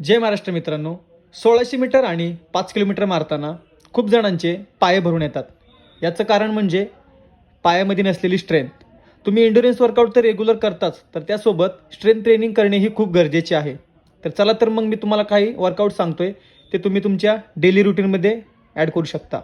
जय महाराष्ट्र मित्रांनो, 1600 मीटर आणि 5 किलोमीटर मारताना खूप जणांचे पाय भरून येतात. याचं कारण म्हणजे पायामध्ये नसलेली स्ट्रेंथ. तुम्ही एंड्युरन्स वर्कआउट तर रेग्युलर करताच, तर त्यासोबत स्ट्रेंथ ट्रेनिंग करणेही खूप गरजेचे आहे. तर चला तर मग मी तुम्हाला काही वर्कआउट सांगतोय, ते तुम्ही तुमच्या डेली रुटीनमध्ये ॲड करू शकता.